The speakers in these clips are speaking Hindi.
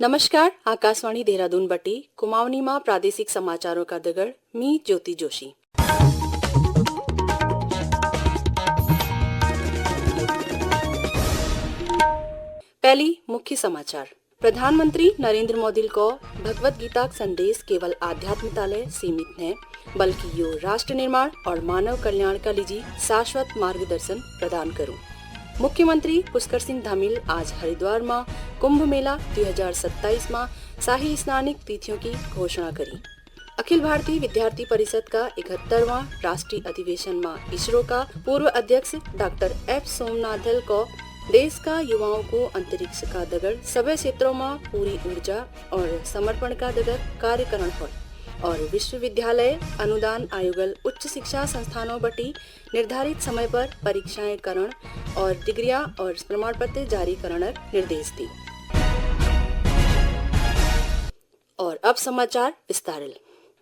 नमस्कार. आकाशवाणी देहरादून बटी कुमाऊनी मां प्रादेशिक समाचारों का दगड़ मी ज्योति जोशी. पहली मुख्य समाचार. प्रधानमंत्री नरेंद्र मोदी को भगवत गीता का संदेश केवल आध्यात्मिकता ले सीमित है, बल्कि यो राष्ट्र निर्माण और मानव कल्याण का लीजी शाश्वत मार्गदर्शन प्रदान करूं. मुख्यमंत्री पुष्कर सिंह धामील आज हरिद्वार में कुंभ मेला 2027 में शाही स्नानिक तिथियों की घोषणा करी. अखिल भारतीय विद्यार्थी परिषद का 71वां राष्ट्रीय अधिवेशन में इसरो का पूर्व अध्यक्ष डॉक्टर एफ सोमनाथल को देश का युवाओं को अंतरिक्ष का दगड़ सभी क्षेत्रों में पूरी ऊर्जा और समर्पण का दगड़ कार्यकरण हो और विश्वविद्यालय अनुदान आयोगल उच्च शिक्षा संस्थानों बटी निर्धारित समय पर परीक्षाएं करण और डिग्रियां और प्रमाण पत्र जारी करने निर्देश दी. और अब समाचार विस्तार.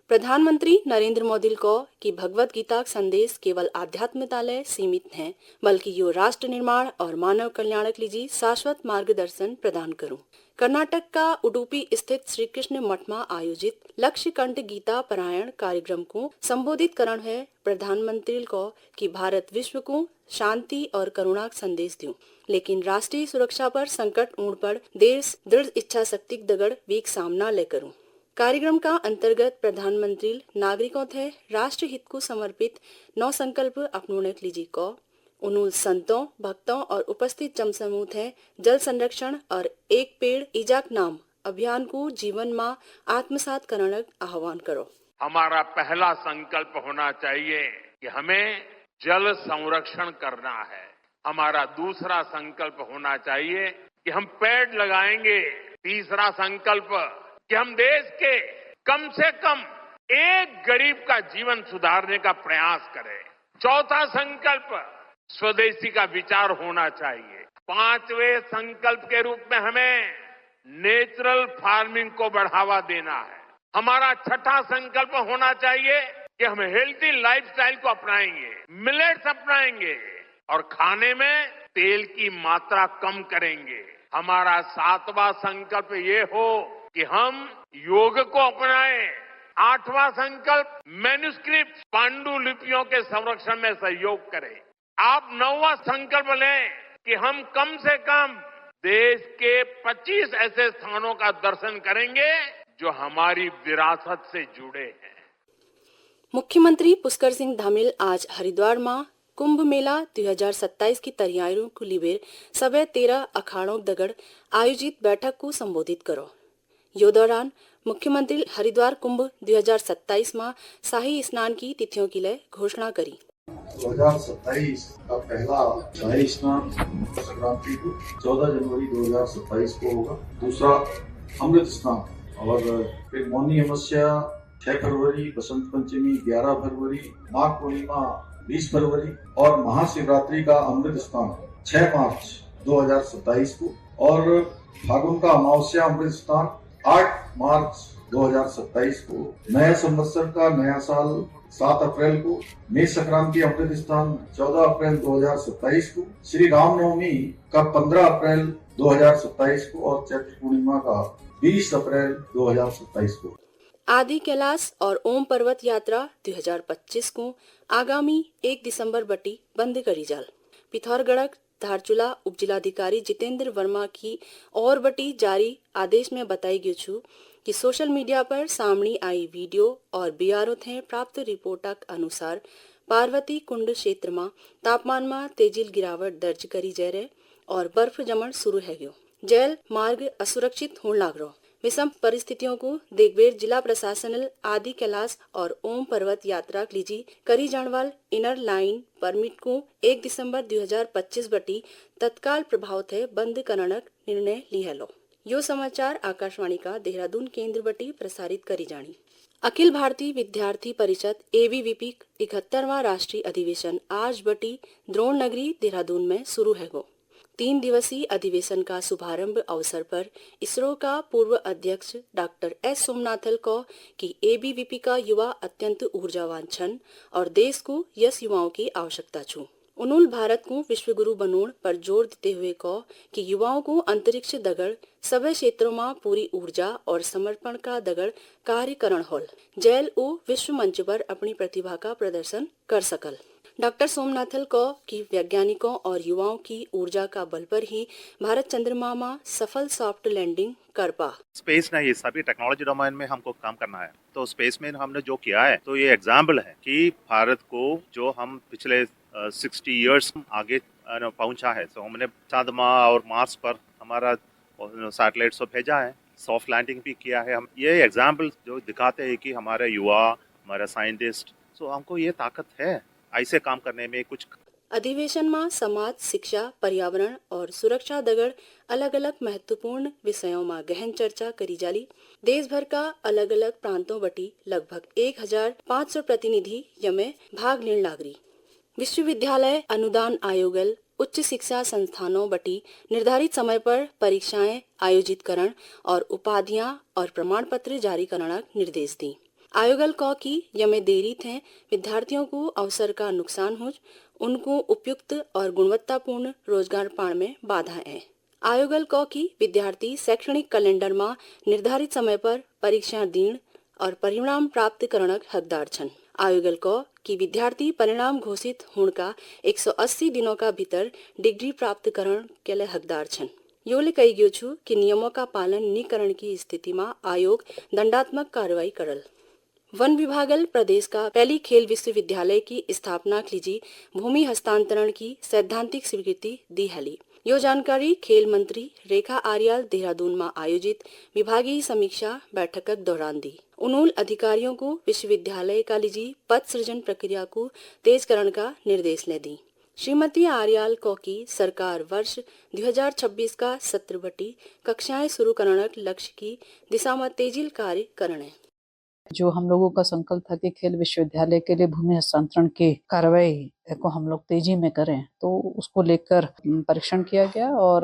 प्रधानमंत्री नरेंद्र मोदी को कि भगवत गीता का संदेश केवल आध्यात्मिकता ले सीमित है, बल्कि यो राष्ट्र निर्माण और मानव कल्याण के लिए शाश्वत मार्गदर्शन प्रदान करूं. कर्नाटक का उडुपी स्थित श्री कृष्ण मठ में आयोजित लक्ष्य कंठ गीता पारायण कार्यक्रम को संबोधित करण है प्रधानमंत्री को कि भारत विश्व को शांति और करुणा का संदेश दूं, लेकिन राष्ट्रीय सुरक्षा पर संकट ऊँड पर देश दृढ़ इच्छा शक्ति दगड़ वीक सामना ले करूं. कार्यक्रम का अंतर्गत प्रधानमंत्री नागरिकों थे राष्ट्र हित को समर्पित 9 संकल्प अपनाने के लिए को उन संतों, भक्तों और उपस्थित जनसमूह थे जल संरक्षण और एक पेड़ इजाक नाम अभियान को जीवन में आत्मसात करने का आह्वान करो. हमारा पहला संकल्प होना चाहिए कि हमें जल संरक्षण करना है. हमारा दूसरा संकल्प होना चाहिए कि हम पेड़ लगाएंगे. तीसरा संकल्प कि हम देश के कम से कम एक गरीब का जीवन सुधारने का प्रयास करें. चौथा संकल्प स्वदेशी का विचार होना चाहिए. पांचवें संकल्प के रूप में हमें नेचुरल फार्मिंग को बढ़ावा देना है. हमारा छठा संकल्प होना चाहिए कि हम हेल्थी लाइफस्टाइल को अपनाएंगे, मिलेट्स अपनाएंगे और खाने में तेल की मात्रा कम करेंगे. हमारा सातवां संकल्प ये हो कि हम योग को अपनाएं. आठवां संकल्प मैन्युस्क्रिप्ट पांडुलिपियों के संरक्षण में सहयोग करें. आप 9वां संकल्प लें कि हम कम से कम देश के 25 ऐसे स्थानों का दर्शन करेंगे जो हमारी विरासत से जुड़े हैं. मुख्यमंत्री पुष्कर सिंह धामील आज हरिद्वार में कुंभ मेला 2027 की तैयारियों को लेकर सभी 13 अखाड़ों दगड़ आयोजित बैठक को संबोधित करो. यो दौरान मुख्यमंत्री हरिद्वार कुंभ 2027 में शाही स्नान की तिथियों के लिए घोषणा करी. 2027 का पहला शाही स्नान संक्रांति को 14 जनवरी 2027 को होगा. दूसरा अमृत स्नान और फिर मौनी अमावस्या 6 फरवरी, बसंत पंचमी 11 फरवरी, माघ पूर्णिमा 20 फरवरी और महाशिवरात्रि का अमृत स्नान 6 मार्च 2027 को और फागुन का अमावस्या अमृत स्नान 8 मार्च 2027 को. नया संवत्सर का नया साल 7 अप्रैल को, मेष संक्रांति अमृत स्नान 14 अप्रैल 2027 को, श्री रामनवमी का 15 अप्रैल 2027 को और चैत्र पूर्णिमा का 20 अप्रैल 2027 को. आदि कैलाश और ओम पर्वत यात्रा 2025 को आगामी 1 दिसंबर बटी बंद करी जाल. पिथौरगढ़ धारचूला उप जिलाधिकारी जितेंद्र वर्मा की और बटी जारी आदेश में बताई गई छू कि सोशल मीडिया पर सामने आई वीडियो और बीआरओ थे प्राप्त रिपोर्टक अनुसार पार्वती कुंड क्षेत्र में तापमान में तेजी गिरावट दर्ज करी जा रहे और बर्फ जमण शुरू है गयो. जेल मार्ग असुरक्षित होने लग रहा. विषम परिस्थितियों को देखबेर जिला प्रशासन आदि कैलाश और ओम पर्वत यात्रा लीजी करी जाने इनर लाइन परमिट को 1 दिसंबर 2025 बटी तत्काल प्रभाव थे बंद करने निर्णय लिया लो. यो समाचार आकाशवाणी का देहरादून केंद्र बटी प्रसारित करी जानी. अखिल भारतीय विद्यार्थी परिषद ABVP 71वां राष्ट्रीय अधिवेशन आज बटी द्रोण नगरी देहरादून में शुरू है गो. 3 दिवसीय अधिवेशन का शुभारंभ अवसर पर इसरो का पूर्व अध्यक्ष डॉक्टर एस सोमनाथल को कि ABVP का युवा अत्यंत ऊर्जावान छन और देश को यस युवाओं की आवश्यकता छू. उन्होंने भारत को विश्व गुरु बनोण पर जोर देते हुए कहा कि युवाओं को अंतरिक्ष दगड़ सभी क्षेत्रों में पूरी ऊर्जा और समर्पण का दगड़ कार्य करण होल जैल ओ विश्व मंच पर अपनी प्रतिभा का प्रदर्शन कर सकल। डॉक्टर सोमनाथल को कि वैज्ञानिकों और युवाओं की ऊर्जा का बल पर ही भारत चंद्रमा में सफल सॉफ्ट लैंडिंग कर पा। स्पेस नहीं, सभी टेक्नोलॉजी डोमेन में हमको काम करना है। तो स्पेस में हमने जो किया है तो ये एग्जाम्पल है कि भारत को जो हम पिछले 60 इयर्स आगे पहुंचा है। तो हमने चंद्रमा और मार्स पर हमारा सैटेलाइट्स को भेजा है, सॉफ्ट लैंडिंग भी किया है। हम ये एग्जाम्पल जो दिखाते हैं कि हमारे युवा, हमारे साइंटिस्ट, तो हमको ये ताकत है ऐसे काम करने में। कुछ अधिवेशन में समाज, शिक्षा, पर्यावरण और सुरक्षा दगड़ अलग अलग महत्वपूर्ण विषयों में गहन चर्चा करी जाली। देश भर का अलग अलग प्रांतों बटी लगभग 1500 प्रतिनिधि यमे भाग लेने लागरी। विश्वविद्यालय अनुदान आयोगल उच्च शिक्षा संस्थानों बटी निर्धारित समय पर परीक्षाएं आयोजित करण और उपाधियां और प्रमाण पत्र जारी करना निर्देश दी। आयोगल कहा कि यमे देरी थे विद्यार्थियों को अवसर का नुकसान हो, उनको उपयुक्त और गुणवत्तापूर्ण रोजगार पाने में बाधा है। आयोगल कहा कि विद्यार्थी शैक्षणिक कैलेंडर में निर्धारित समय पर परीक्षा दीण और परिणाम प्राप्त करण हकदार छन। आयोगल कहा कि विद्यार्थी परिणाम घोषित होने का 180 दिनों का भीतर डिग्री प्राप्त करण के लिए हकदार छन। योले कही गयो छु कि नियमों का पालन नहीं करने की स्थिति में आयोग दंडात्मक कार्रवाई करल। वन विभागल प्रदेश का पहली खेल विश्वविद्यालय की स्थापना लीजी भूमि हस्तांतरण की सैद्धांतिक स्वीकृति दी हली। यो जानकारी खेल मंत्री रेखा आर्याल देहरादून में आयोजित विभागीय समीक्षा बैठक के दौरान दी। उन्होंने अधिकारियों को विश्वविद्यालय का लीजी पद सृजन प्रक्रिया को तेज करने का निर्देश ले दी। श्रीमती आर्याल को की सरकार वर्ष 2026 का सत्र बटी कक्षाएं शुरू करने लक्ष्य की दिशा में तेजी कार्य करने। जो हम लोगों का संकल्प था कि खेल विश्वविद्यालय के लिए भूमि हस्तांतरण की कार्रवाई को हम लोग तेजी में करें, तो उसको लेकर परीक्षण किया गया। और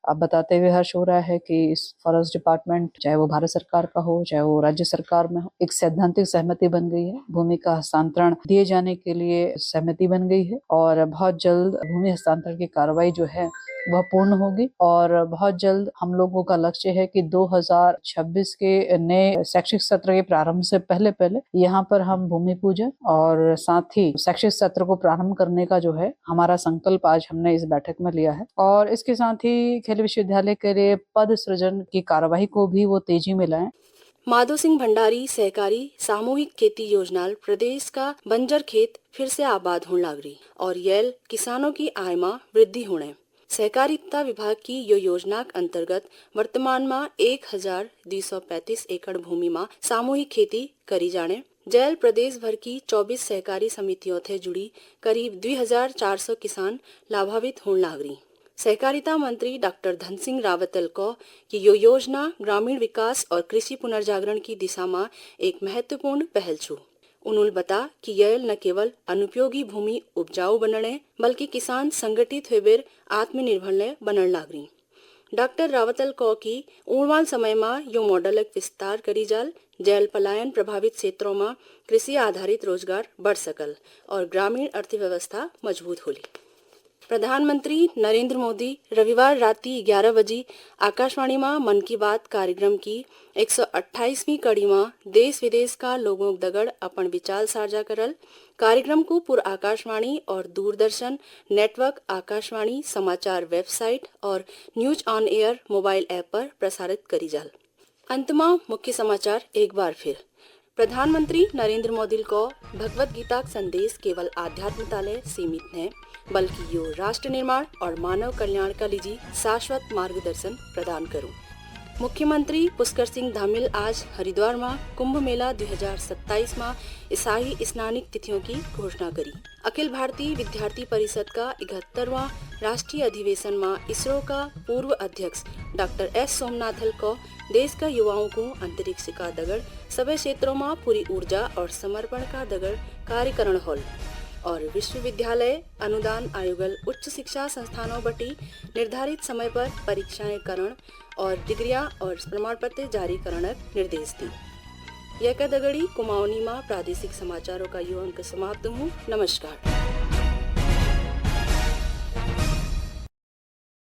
अब बताते हुए हर्ष हो रहा है कि इस फॉरेस्ट डिपार्टमेंट, चाहे वो भारत सरकार का हो चाहे वो राज्य सरकार में हो, एक सैद्धांतिक सहमति बन गई है। भूमि का हस्तांतरण दिए जाने के लिए सहमति बन गई है और बहुत जल्द भूमि हस्तांतरण की कार्रवाई जो है वह पूर्ण होगी। और बहुत जल्द हम लोगों का लक्ष्य है कि 2026 के नए शैक्षिक सत्र के प्रारंभ से पहले यहाँ पर हम भूमि पूजन और साथ ही शैक्षिक सत्र को प्रारंभ करने का जो है हमारा संकल्प आज हमने इस बैठक में लिया है। और इसके साथ ही खेल विश्वविद्यालय के लिए पद सृजन की कार्यवाही को भी वो तेजी में लाएं। माधो सिंह भंडारी सहकारी सामूहिक खेती योजना प्रदेश का बंजर खेत फिर से आबाद होने लगी और येल किसानों की आय में वृद्धि होने। सहकारिता विभाग की यो योजना के अंतर्गत वर्तमान में 1235 एकड़ भूमि में सामूहिक खेती करी जाने। जैल प्रदेश भर की 24 सहकारी समितियों से जुड़ी करीब 2400 किसान लाभान्वित होने लगी। सहकारिता मंत्री डॉक्टर धन सिंह रावतल को कि यो योजना ग्रामीण विकास और कृषि पुनर्जागरण की दिशा में एक महत्वपूर्ण पहल छू। उन्होंने बता कि यह न केवल अनुपयोगी भूमि उपजाऊ बनने बल्कि किसान संगठित हुए आत्मनिर्भर बनने लगी। डॉक्टर रावतल को कि उड़वान समय में यो मॉडल एक विस्तार करी जाल जैल पलायन प्रभावित क्षेत्रों में कृषि आधारित रोजगार बढ़ सकल और ग्रामीण अर्थव्यवस्था मजबूत होली। प्रधानमंत्री नरेंद्र मोदी रविवार रात 11 बजे आकाशवाणी में मन की बात कार्यक्रम की 128वीं कड़ी में देश विदेश का लोगों दगड़ अपन विचार साझा करल। कार्यक्रम को पूर्व आकाशवाणी और दूरदर्शन नेटवर्क, आकाशवाणी समाचार वेबसाइट और news on air mobile app पर प्रसारित करी जाल। अंत में मुख्य समाचार एक बार फिर। प्रधानमंत्री नरेंद्र मोदी को भगवत गीता का संदेश केवल आध्यात्मिकता ले सीमित है बल्कि यो राष्ट्र निर्माण और मानव कल्याण का लीजी शाश्वत मार्गदर्शन प्रदान करूं। मुख्यमंत्री पुष्कर सिंह धामील आज हरिद्वार में कुंभ मेला 2027 में ईसाई स्नानिक तिथियों की घोषणा करी। अखिल भारतीय विद्यार्थी परिषद का 71वां राष्ट्रीय अधिवेशन में इसरो का पूर्व अध्यक्ष डॉक्टर एस सोमनाथल को देश का युवाओं को अंतरिक्ष का दगड़ सभी क्षेत्रों में पूरी ऊर्जा और समर्पण का दगड़ कार्य करण होल और विश्वविद्यालय अनुदान आयोगल उच्च शिक्षा संस्थानों बटी निर्धारित समय पर परीक्षाएं करण और डिग्रियां और प्रमाण पत्र जारी करने निर्देश दी। यह दगड़ी कुमाऊनी में प्रादेशिक समाचारों का यो अंक समाप्त हूँ। नमस्कार।